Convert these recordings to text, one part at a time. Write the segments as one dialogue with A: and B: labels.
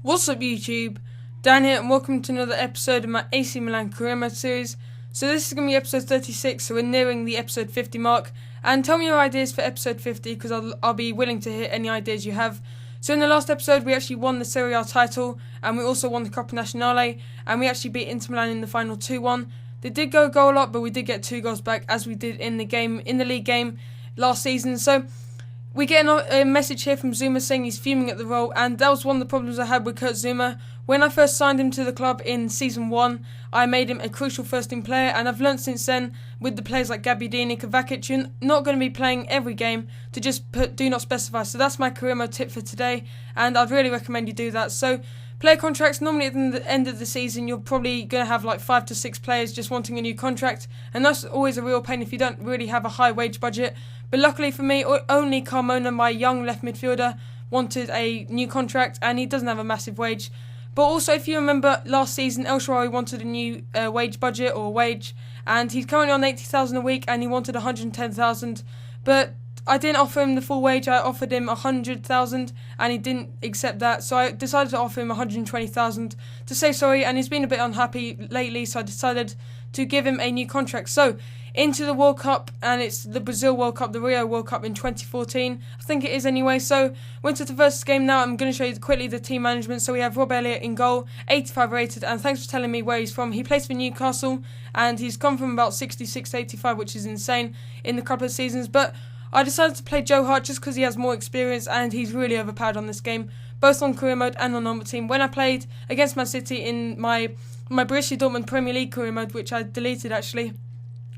A: What's up YouTube, Dan here and welcome to another episode of my AC Milan career mode series. So this is going to be episode 36, so we're nearing the episode 50 mark. And tell me your ideas for episode 50 because I'll be willing to hear any ideas you have. So in the last episode we actually won the Serie A title and we also won the Coppa Nazionale and we actually beat Inter Milan in the final 2-1. They did go goal up but we did get 2 goals back as we did in the league game last season. So we get a message here from Zuma saying he's fuming at the role, and that was one of the problems I had with Kurt Zuma. When I first signed him to the club in Season 1, I made him a crucial first-team player, and I've learnt since then, with the players like Gabbiadini, Kovacic, you're not going to be playing every game to just put do not specify. So that's my career mode tip for today, and I'd really recommend you do that. So player contracts, normally at the end of the season, you're probably going to have like 5 to 6 players just wanting a new contract, and that's always a real pain if you don't really have a high wage budget. But luckily for me, only Carmona, my young left midfielder, wanted a new contract, and he doesn't have a massive wage. But also, if you remember last season, El Shaarawy wanted a new wage budget or wage, and he's currently on 80,000 a week, and he wanted 110,000. But I didn't offer him the full wage. I offered him 100,000, and he didn't accept that. So I decided to offer him 120,000 to say sorry, and he's been a bit unhappy lately. So I decided to give him a new contract. So into the World Cup, and it's the Brazil World Cup, the Rio World Cup in 2014. I think it is anyway. So we're into the first game now. I'm going to show you quickly the team management. So we have Rob Elliott in goal, 85 rated, and thanks for telling me where he's from. He plays for Newcastle, and he's come from about 66 to 85, which is insane in the couple of seasons. But I decided to play Joe Hart just because he has more experience, and he's really overpowered on this game, both on career mode and on normal team. When I played against Man City in my Borussia Dortmund Premier League career mode, which I deleted actually,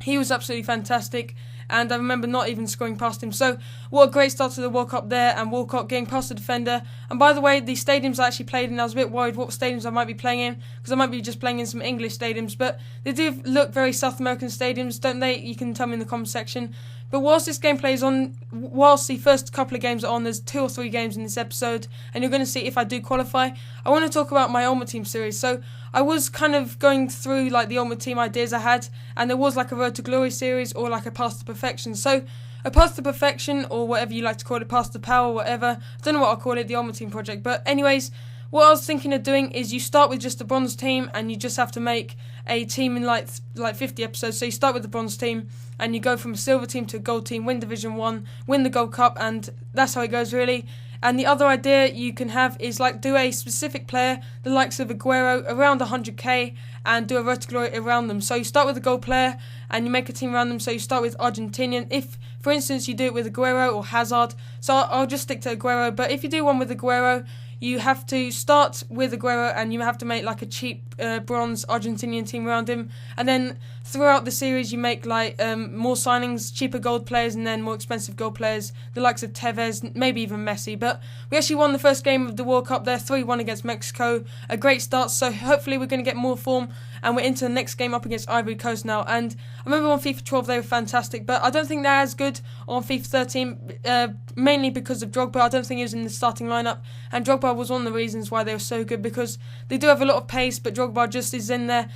A: he was absolutely fantastic, and I remember not even scoring past him. So what a great start to the World Cup there, and Walcott getting past the defender. And by the way, the stadiums I actually played in, I was a bit worried what stadiums I might be playing in, because I might be just playing in some English stadiums, but they do look very South American stadiums, don't they? You can tell me in the comment section. But whilst this gameplay is on, whilst the first couple of games are on, there's 2 or 3 games in this episode, and you're going to see if I do qualify. I want to talk about my Ultimate Team series. So I was kind of going through like the Ultimate Team ideas I had, and there was like a Road to Glory series or like a Path to Perfection. So a Path to Perfection, or whatever you like to call it, Path to Power, whatever. I don't know what I'll call it, the Ultimate Team project. But anyways, what I was thinking of doing is you start with just the bronze team, and you just have to make a team in like 50 episodes. So you start with the bronze team, and you go from a silver team to a gold team, win Division 1, win the Gold Cup, and that's how it goes really. And the other idea you can have is like do a specific player, the likes of Aguero, around 100k, and do a Road to Glory around them. So you start with a gold player, and you make a team around them. So you start with Argentinian. If, for instance, you do it with Aguero or Hazard, so I'll just stick to Aguero. But if you do one with Aguero, you have to start with Aguero, and you have to make like a cheap bronze Argentinian team around him, and then throughout the series you make like more signings, cheaper gold players, and then more expensive gold players, the likes of Tevez, maybe even Messi. But we actually won the first game of the World Cup there, 3-1 against Mexico, a great start. So hopefully we're going to get more form, and we're into the next game up against Ivory Coast now. And I remember on FIFA 12 they were fantastic, but I don't think they're as good on FIFA 13, mainly because of Drogba. I don't think he was in the starting lineup, and Drogba was one of the reasons why they were so good, because they do have a lot of pace, but Drogba just is in there.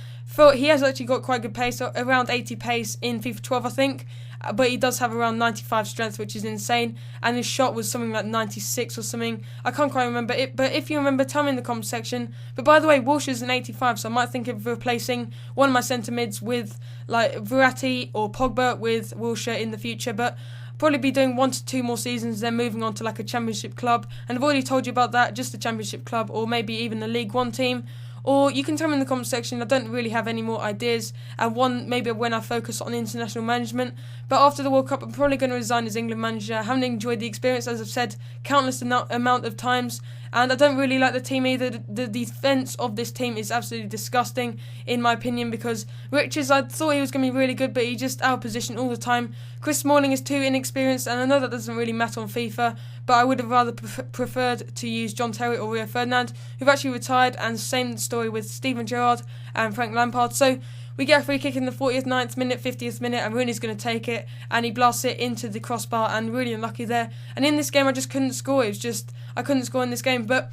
A: He has actually got quite good pace, so around 80 pace in FIFA 12 I think, but he does have around 95 strength, which is insane, and his shot was something like 96 or something. I can't quite remember it, but if you remember, tell me in the comment section. But by the way, Walsh is an 85, so I might think of replacing one of my centre mids with like Verratti or Pogba with Wilshere in the future, but probably be doing 1 to 2 more seasons, then moving on to like a Championship club. And I've already told you about that, just a Championship club, or maybe even a League 1 team. Or you can tell me in the comment section. I don't really have any more ideas, and one maybe when I focus on international management. But after the World Cup, I'm probably going to resign as England manager. I haven't enjoyed the experience, as I've said countless amount of times, and I don't really like the team either. The defence of this team is absolutely disgusting, in my opinion, because Richards, I thought he was going to be really good, but he just out of position all the time. Chris Smalling is too inexperienced, and I know that doesn't really matter on FIFA, but I would have rather preferred to use John Terry or Rio Ferdinand, who've actually retired, and same story with Steven Gerrard and Frank Lampard. So we get a free kick in the 40th, 9th minute, 50th minute, and Rooney's going to take it, and he blasts it into the crossbar, and really unlucky there. And in this game I just couldn't score. It was just, I couldn't score in this game. But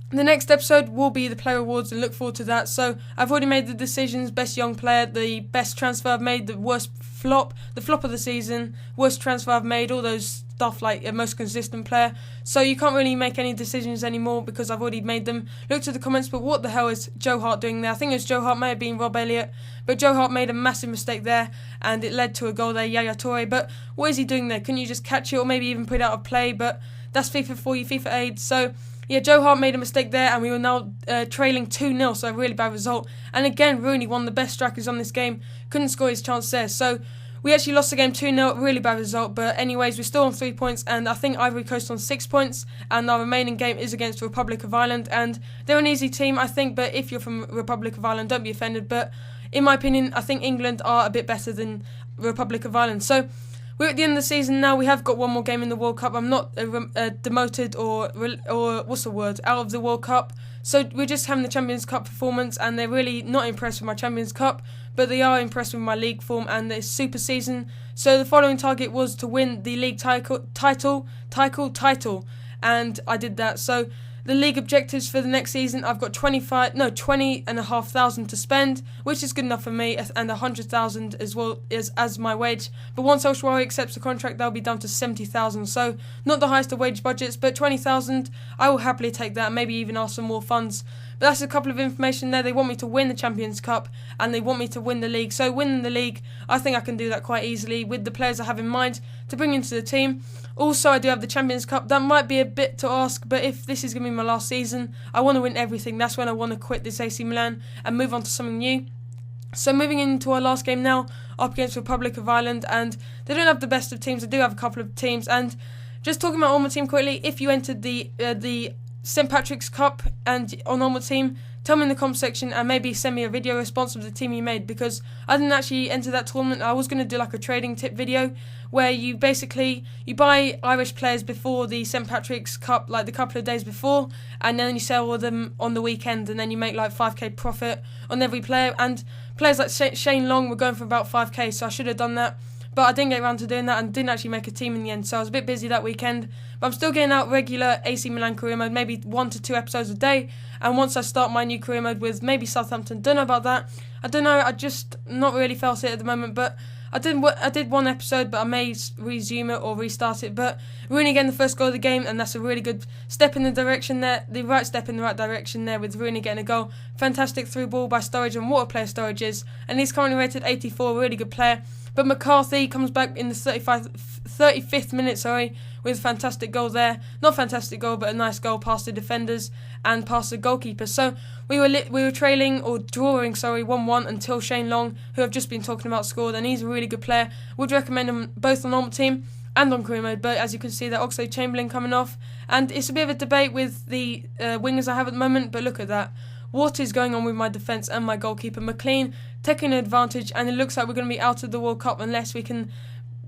A: the next episode will be the player awards, and look forward to that. So I've already made the decisions: best young player, the best transfer I've made, the worst flop, the flop of the season, worst transfer I've made, all those stuff like a most consistent player. So you can't really make any decisions anymore because I've already made them. Look to the comments, but what the hell is Joe Hart doing there? I think it was Joe Hart, may have been Rob Elliott, but Joe Hart made a massive mistake there and it led to a goal there, Yaya Toure. But what is he doing there? Couldn't you just catch it or maybe even put it out of play? But that's FIFA for you, FIFA aid. So yeah, Joe Hart made a mistake there and we were now trailing 2-0, so a really bad result. And again, Rooney, one of the best strikers on this game, couldn't score his chance there. So we actually lost the game 2-0, really bad result. But anyways, we're still on 3 points and I think Ivory Coast on 6 points. And our remaining game is against the Republic of Ireland. And they're an easy team, I think, but if you're from Republic of Ireland, don't be offended. But in my opinion, I think England are a bit better than Republic of Ireland. So we're at the end of the season now. We have got one more game in the World Cup. I'm not demoted or what's the word, out of the World Cup. So we're just having the Champions Cup performance and they're really not impressed with my Champions Cup, but they are impressed with my league form and this super season. So the following target was to win the league title, and I did that. So the league objectives for the next season, I've got 20,500 to spend, which is good enough for me, and 100,000 as well as my wage. But once El Shaarawy accepts the contract, that'll be down to 70,000. So not the highest of wage budgets, but 20,000, I will happily take that. Maybe even ask for more funds. But that's a couple of information there. They want me to win the Champions Cup and they want me to win the league. So winning the league, I think I can do that quite easily with the players I have in mind to bring into the team. Also, I do have the Champions Cup. That might be a bit to ask, but if this is going to be my last season, I want to win everything. That's when I want to quit this AC Milan and move on to something new. So moving into our last game now, up against Republic of Ireland, and they don't have the best of teams. They do have a couple of teams, and just talking about Ultimate Team quickly, if you entered the St. Patrick's Cup and on Ultimate Team, tell me in the comment section and maybe send me a video response of the team you made, because I didn't actually enter that tournament. I was going to do like a trading tip video where you buy Irish players before the St. Patrick's Cup, like the couple of days before, and then you sell them on the weekend, and then you make like 5k profit on every player. And players like Shane Long were going for about 5k, so I should have done that. But I didn't get around to doing that and didn't actually make a team in the end, so I was a bit busy that weekend. But I'm still getting out regular AC Milan career mode, maybe 1 to 2 episodes a day. And once I start my new career mode with maybe Southampton, don't know about that. I don't know, I just not really felt it at the moment. But I did one episode, but I may resume it or restart it. But Rooney getting the first goal of the game, and that's a really good step in the direction there. The right step in the right direction there with Rooney getting a goal. Fantastic through ball by Sturridge, and what a player Sturridge is. And he's currently rated 84, a really good player. But McCarthy comes back in the 35th minute, with a fantastic goal there. Not fantastic goal, but a nice goal past the defenders and past the goalkeeper. So we were trailing or drawing 1-1 until Shane Long, who I've just been talking about, scored, and he's a really good player. Would recommend him both on Ultimate Team and on career mode. But as you can see, that Oxlade-Chamberlain coming off, and it's a bit of a debate with the wingers I have at the moment. But look at that. What is going on with my defence and my goalkeeper? McLean taking advantage, and it looks like we're going to be out of the World Cup unless we can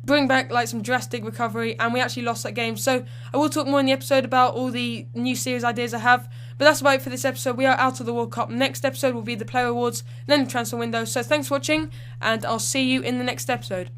A: bring back like some drastic recovery, and we actually lost that game. So I will talk more in the episode about all the new series ideas I have, but that's about it for this episode. We are out of the World Cup. Next episode will be the player awards, then the transfer window. So thanks for watching, and I'll see you in the next episode.